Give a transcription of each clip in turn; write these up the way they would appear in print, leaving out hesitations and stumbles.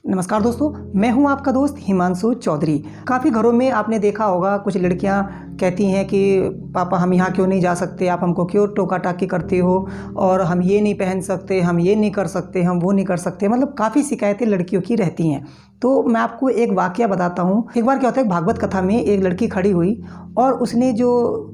नमस्कार दोस्तों, मैं हूं आपका दोस्त हिमांशु चौधरी। काफ़ी घरों में आपने देखा होगा कुछ लड़कियां कहती हैं कि पापा हम यहाँ क्यों नहीं जा सकते, आप हमको क्यों टोका टाकी करते हो, और हम ये नहीं पहन सकते, हम ये नहीं कर सकते, हम वो नहीं कर सकते। मतलब काफ़ी शिकायतें लड़कियों की रहती हैं। तो मैं आपको एक वाकया बताता हूँ। एक बार क्या होता है, भागवत कथा में एक लड़की खड़ी हुई और उसने जो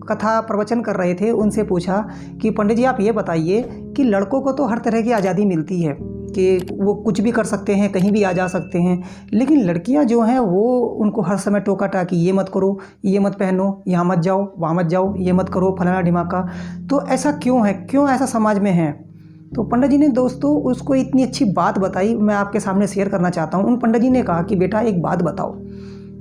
कथा प्रवचन कर रहे थे उनसे पूछा कि पंडित जी आप ये बताइए कि लड़कों को तो हर तरह की आज़ादी मिलती है कि वो कुछ भी कर सकते हैं, कहीं भी आ जा सकते हैं, लेकिन लड़कियां जो हैं वो उनको हर समय टोका टाकी, ये मत करो, ये मत पहनो, यहाँ मत जाओ, वहाँ मत जाओ, ये मत करो, फलाना ढिमाका। तो ऐसा क्यों है, क्यों ऐसा समाज में है? तो पंडित जी ने दोस्तों उसको इतनी अच्छी बात बताई, मैं आपके सामने शेयर करना चाहता हूँ। उन पंडित जी ने कहा कि बेटा एक बात बताओ,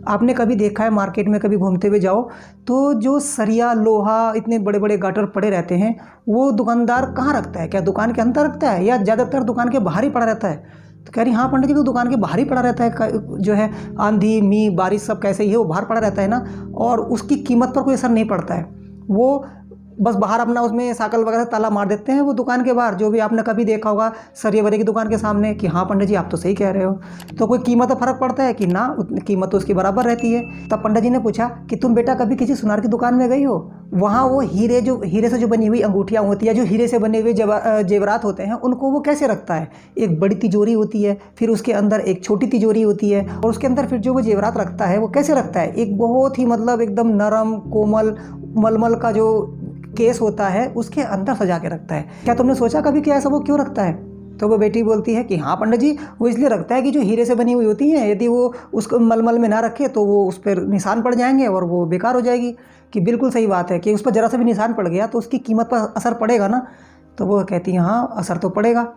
आपने कभी देखा है मार्केट में कभी घूमते हुए जाओ तो जो सरिया लोहा इतने बड़े बड़े गाटर पड़े रहते हैं वो दुकानदार कहाँ रखता है? क्या दुकान के अंदर रखता है या ज़्यादातर दुकान के बाहर ही पड़ा रहता है? तो कह रही हाँ पंडित जी, तो दुकान के बाहर ही पड़ा रहता है, जो है आंधी मी बारिश सब कैसे ही है वो बाहर पड़ा रहता है ना, और उसकी कीमत पर कोई असर नहीं पड़ता है। वो बस बाहर अपना उसमें साकल वगैरह ताला मार देते हैं वो दुकान के बाहर, जो भी आपने कभी देखा होगा सरिये वरिये की दुकान के सामने, कि हाँ पंडित जी आप तो सही कह रहे हो। तो कोई कीमत पर फ़र्क पड़ता है कि ना, उतनी कीमत तो उसकी बराबर रहती है। तब पंडित जी ने पूछा कि तुम बेटा कभी किसी सुनार की दुकान में गई हो? वहाँ वो हीरे से जो बनी हुई अंगूठियाँ होती है, जो हीरे से बने हुए जेवरात होते हैं, उनको वो कैसे रखता है? एक बड़ी तिजोरी होती है, फिर उसके अंदर एक छोटी तिजोरी होती है, और उसके अंदर फिर जो वो जेवरात रखता है वो कैसे रखता है? एक बहुत ही मतलब एकदम नरम कोमल मलमल का जो केस होता है उसके अंदर सजा के रखता है। क्या तुमने सोचा कभी कि ऐसा वो क्यों रखता है? तो वो बेटी बोलती है कि हाँ पंडित जी, वो इसलिए रखता है कि जो हीरे से बनी हुई होती हैं, यदि वो उसको मलमल में ना रखे तो वो उस पर निशान पड़ जाएंगे और वो बेकार हो जाएगी। कि बिल्कुल सही बात है कि उस पर ज़रा सा भी निशान पड़ गया तो उसकी कीमत पर असर पड़ेगा ना। तो वो कहती है हाँ असर तो पड़ेगा।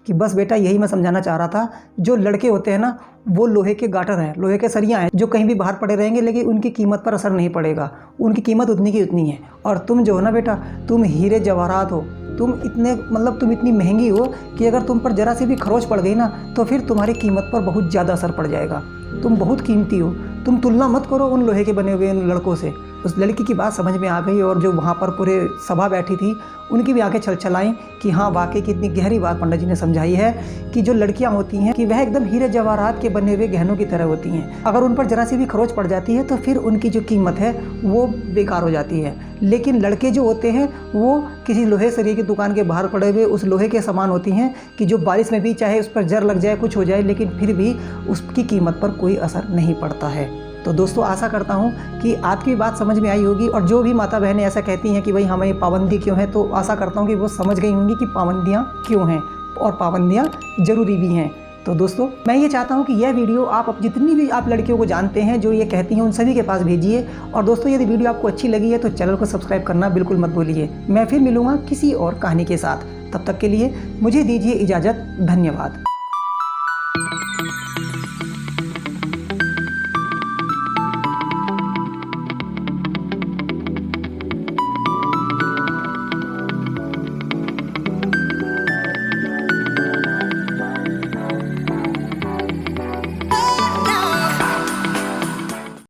कि बस बेटा यही मैं समझाना चाह रहा था, जो लड़के होते हैं ना वो लोहे के गाटर हैं, लोहे के सरियाँ हैं, जो कहीं भी बाहर पड़े रहेंगे लेकिन उनकी कीमत पर असर नहीं पड़ेगा, उनकी कीमत उतनी की उतनी है। और तुम जो हो ना बेटा, तुम हीरे जवाहरात हो, तुम इतनी महंगी हो कि अगर तुम पर ज़रा सी भी खरोच पड़ गई ना तो फिर तुम्हारी कीमत पर बहुत ज़्यादा असर पड़ जाएगा। तुम बहुत कीमती हो, तुम तुलना मत करो उन लोहे के बने हुए उन लड़कों से। उस लड़की की बात समझ में आ गई और जो वहाँ पर पूरे सभा बैठी थी उनकी भी आंखें छलछलाईं कि हाँ वाकई की इतनी गहरी बात पंडित जी ने समझाई है कि जो लड़कियाँ होती हैं कि वह एकदम हीरे जवाहरात के बने हुए गहनों की तरह होती हैं। अगर उन पर ज़रा सी भी खरोच पड़ जाती है तो फिर उनकी जो कीमत है वो बेकार हो जाती है। लेकिन लड़के जो होते हैं वो किसी लोहे सरिये की दुकान के बाहर पड़े हुए उस लोहे के समान होती हैं कि जो बारिश में भी चाहे उस पर जर लग जाए, कुछ हो जाए, लेकिन फिर भी उसकी कीमत पर कोई असर नहीं पड़ता है। तो दोस्तों आशा करता हूँ कि आपकी बात समझ में आई होगी, और जो भी माता बहनें ऐसा कहती हैं कि भाई हमें पाबंदी क्यों है, तो आशा करता हूँ कि वो समझ गई होंगी कि पाबंदियाँ क्यों हैं और पाबंदियाँ ज़रूरी भी हैं। तो दोस्तों मैं ये चाहता हूँ कि यह वीडियो आप जितनी भी आप लड़कियों को जानते हैं जो ये कहती हैं उन सभी के पास भेजिए। और दोस्तों यदि वीडियो आपको अच्छी लगी है तो चैनल को सब्सक्राइब करना बिल्कुल मत भूलिए। मैं फिर मिलूँगा किसी और कहानी के साथ, तब तक के लिए मुझे दीजिए इजाज़त। धन्यवाद।